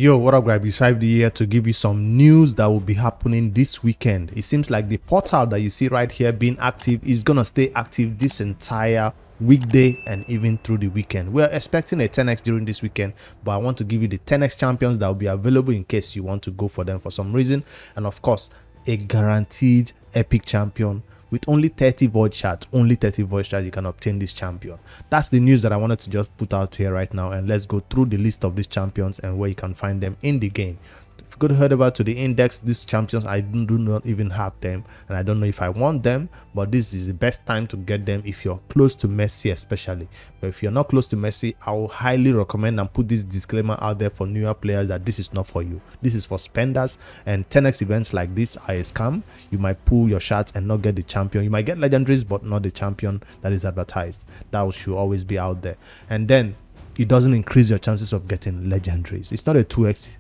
Yo, what up, guys? It's 5D here to give you some news that will be happening this weekend. It seems like the portal that you see right here being active is gonna stay active this entire weekday and even through the weekend. We're expecting a 10x during this weekend, but I want to give you the 10x champions that will be available in case you want to go for them for some reason, and of course a guaranteed epic champion. With only 30 void shards, you can obtain this champion. That's the news that I wanted to just put out here right now, and let's go through the list of these champions and where you can find them in the game. If you go head over to the index, these champions, I do not even have them, and I don't know if I want them, but this is the best time to get them if you're close to Messi especially. But if you're not close to Messi, I will highly recommend and put this disclaimer out there for newer players that this is not for you. This is for spenders, and 10x events like this are a scam. You might pull your shards and not get the champion. You might get legendaries but not the champion that is advertised. That should always be out there. And then it doesn't increase your chances of getting legendaries. It's not a 2x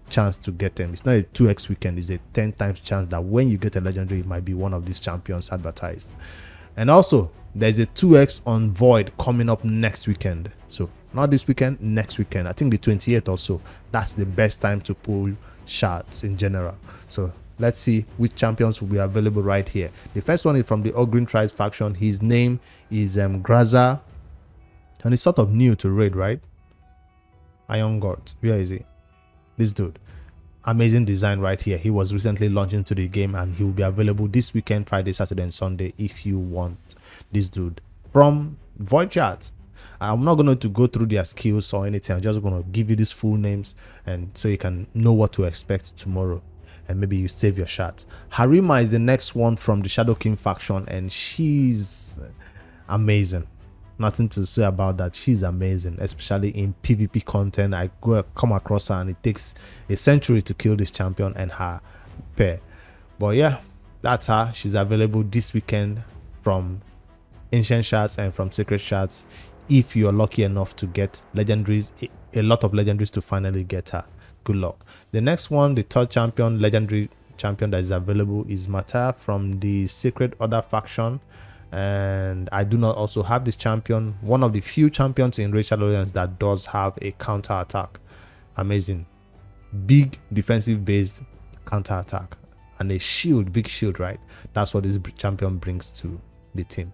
chance to get them. It's not a 2x weekend. It's a 10 times chance that when you get a legendary, it might be one of these champions advertised. And also there's a 2x on void coming up next weekend. So not this weekend, next weekend. I think the 28th or so. That's the best time to pull shards in general. So let's see which champions will be available right here. The first one is from the All Green Tribes faction. His name is Graza, and he's sort of new to raid, right? Iron God. Where is he? This dude. Amazing design right here. He was recently launched into the game, and he will be available this weekend, Friday, Saturday, and Sunday if you want this dude from void chat. I'm not going to go through their skills or anything. I'm just going to give you these full names, and so you can know what to expect tomorrow, and maybe you save your shot. Harima is the next one from the Shadow King faction, and she's amazing. Nothing to say about that. She's amazing, especially in PvP content. I come across her, and it takes a century to kill this champion and her pair. But yeah, that's her. She's available this weekend from Ancient Shards and from Sacred Shards. If you're lucky enough to get legendaries, a lot of legendaries to finally get her. Good luck. The next one, the third champion, legendary champion that is available, is Mata from the Sacred Order faction. And I do not also have this champion. One of the few champions in Racial Alliance that does have a counter attack. Amazing. Big defensive based counter attack. And a shield, big shield, right? That's what this champion brings to the team.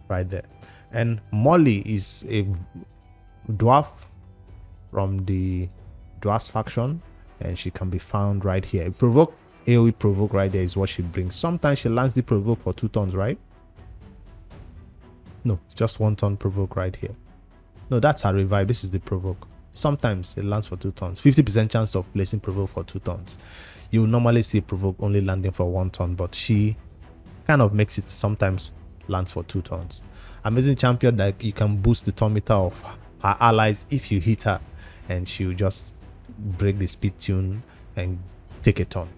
Right there. And Molly is a dwarf from the Dwarf faction. And she can be found right here. AoE provoke right there is what she brings. Sometimes she lands the provoke for 2 turns, right? No, just 1 turn provoke right here. No, that's her revive. This is the provoke. Sometimes it lands for 2 turns. 50% chance of placing provoke for 2 turns. You will normally see provoke only landing for 1 turn, but she kind of makes it sometimes lands for 2 turns. Amazing champion that you can boost the turn meter of her allies if you hit her, and she will just break the speed tune and take a turn.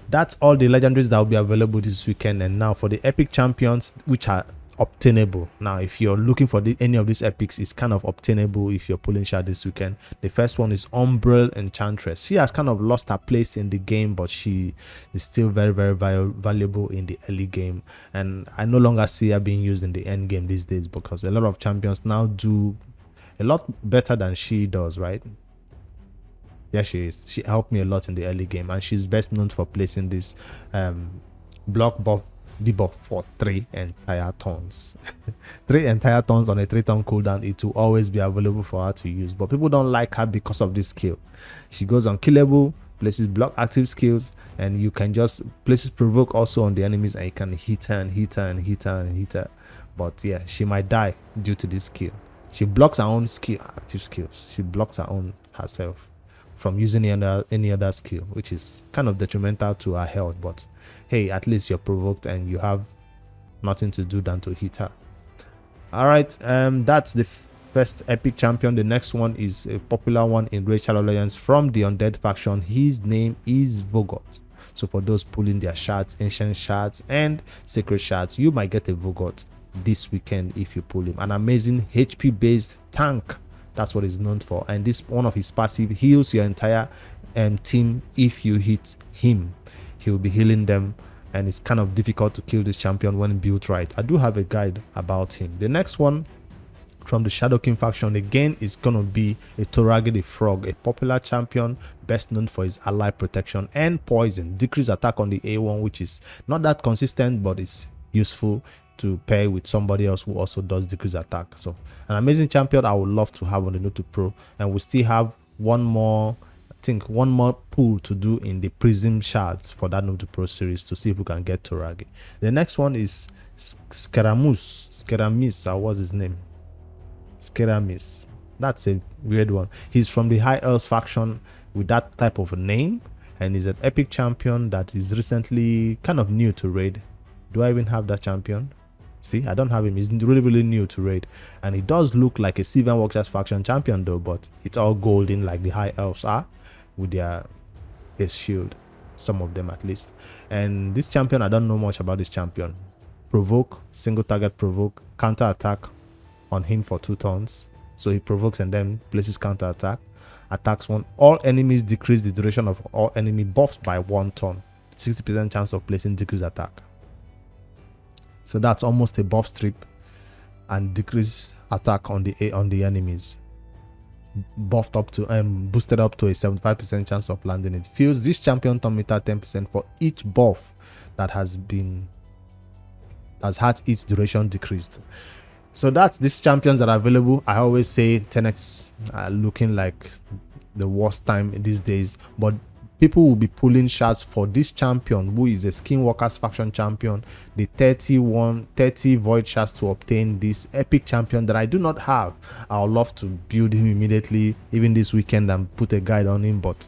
That's all the legendaries that will be available this weekend. And now for the epic champions, which are obtainable. Now if you're looking for any of these epics, it's kind of obtainable if you're pulling shard this weekend. The first one is Umbral Enchantress. She has kind of lost her place in the game, but she is still very valuable in the early game, and I no longer see her being used in the end game these days because a lot of champions now do a lot better than she does, right? Yeah, she is. She helped me a lot in the early game, and she's best known for placing this block buff debuff for 3 entire turns. 3 entire turns on a 3-turn cooldown. It will always be available for her to use, but people don't like her because of this skill. She goes unkillable, places block active skills, and you can just places provoke also on the enemies, and you can hit her and hit her and hit her and hit her. But yeah, she might die due to this skill. She blocks her own skill, active skills. She blocks her own herself from using any other skill, which is kind of detrimental to her health. But hey, at least you're provoked and you have nothing to do than to hit her. All right, that's the first epic champion. The next one is a popular one in Racial Alliance from the Undead faction. His name is Vogot. So for those pulling their shards, ancient shards and sacred shards, you might get a Vogot this weekend if you pull him. An amazing HP based tank. That's what he's known for, and this one of his passive heals your entire team. If you hit him, he'll be healing them, and it's kind of difficult to kill this champion when built right. I do have a guide about him. The next one from the Shadow King faction again is gonna be a Torage the Frog, a popular champion best known for his ally protection and poison, decrease attack on the A1, which is not that consistent but it's useful to pair with somebody else who also does decrease attack. So an amazing champion I would love to have on the Note to Pro, and we still have one more, I think one more pull to do in the Prism shards for that Note to Pro series to see if we can get Torage. The next one is Skeramis, what's his name? Skeramis. That's a weird one. He's from the High Elves faction with that type of a name, and he's an epic champion that is recently kind of new to raid. Do I even have that champion? See, I don't have him. He's really new to raid, and he does look like a Sylvan Watchers faction champion though, but it's all golden like the High Elves are with their shield, some of them at least. And this champion, I don't know much about this champion. Provoke, single target provoke, counter attack on him for 2 turns, so he provokes and then places counter attack, attacks one. All enemies decrease the duration of all enemy buffs by 1 turn, 60% chance of placing decrease attack. So that's almost a buff strip, and decrease attack on the enemies, buffed up to boosted up to a 75% chance of landing it. Fills this champion turn meter 10% for each buff that has had its duration decreased. So that's these champions that are available. I always say 10x are looking like the worst time these days, but people will be pulling shards for this champion who is a Skinwalkers faction champion, the 30 void shards to obtain this epic champion that I do not have. I would love to build him immediately, even this weekend, and put a guide on him, but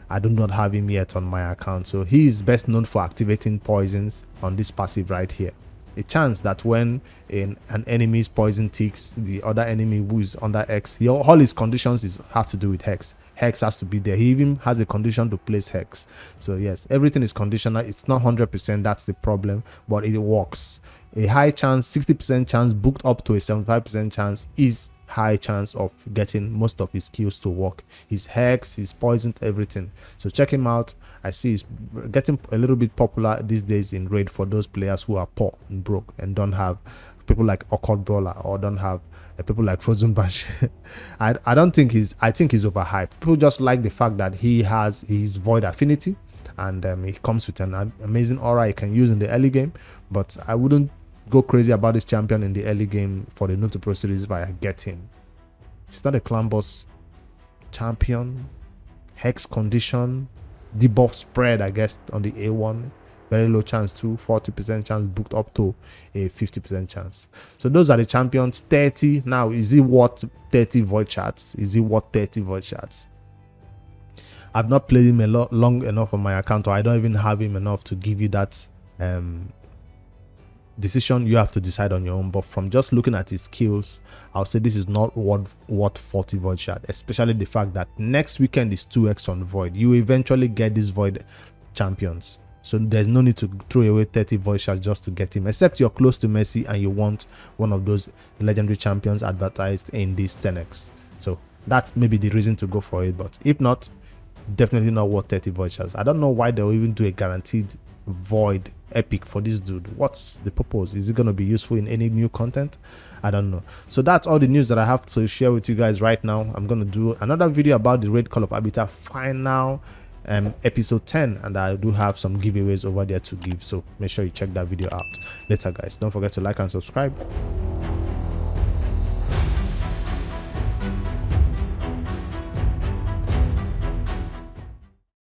I do not have him yet on my account. So he is best known for activating poisons on this passive right here. A chance that when an enemy's poison ticks, the other enemy who is under X, all his conditions have to do with Hex. Hex has to be there. He even has a condition to place Hex. So yes, everything is conditional. It's not 100%, that's the problem, but it works. A high chance, 60% chance booked up to a 75% chance is high chance of getting most of his skills to work. His Hex, his poison, everything. So check him out. I see he's getting a little bit popular these days in raid for those players who are poor and broke and don't have people like Occult Brawler, or don't have people like Frozen Bash. I think he's overhyped. People just like the fact that he has his void affinity, and he comes with an amazing aura he can use in the early game, but I wouldn't go crazy about this champion in the early game for the Note to Pro series if I get him. It's not a clan boss champion. Hex condition, debuff spread, I guess, on the A1, very low chance too, 40% chance booked up to a 50% chance. So those are the champions. 30 now. Is it worth 30 void shards? Is it worth 30 void shards? I've not played him long enough on my account, or I don't even have him enough to give you that decision. You have to decide on your own, but from just looking at his skills, I'll say this is not worth 40 void shard, especially the fact that next weekend is 2x on void. You eventually get these void champions, so there's no need to throw away 30 void shards just to get him, except you're close to Messi and you want one of those legendary champions advertised in this 10x. So that's maybe the reason to go for it, but if not, definitely not worth 30 void shards. I don't know why they'll even do a guaranteed void epic for this dude. What's the purpose? Is it going to be useful in any new content? I don't know. So that's all the news that I have to share with you guys right now. I'm going to do another video about the Raid Call of Arbiter final episode 10, and I do have some giveaways over there to give, so make sure you check that video out later, guys. Don't forget to like and subscribe.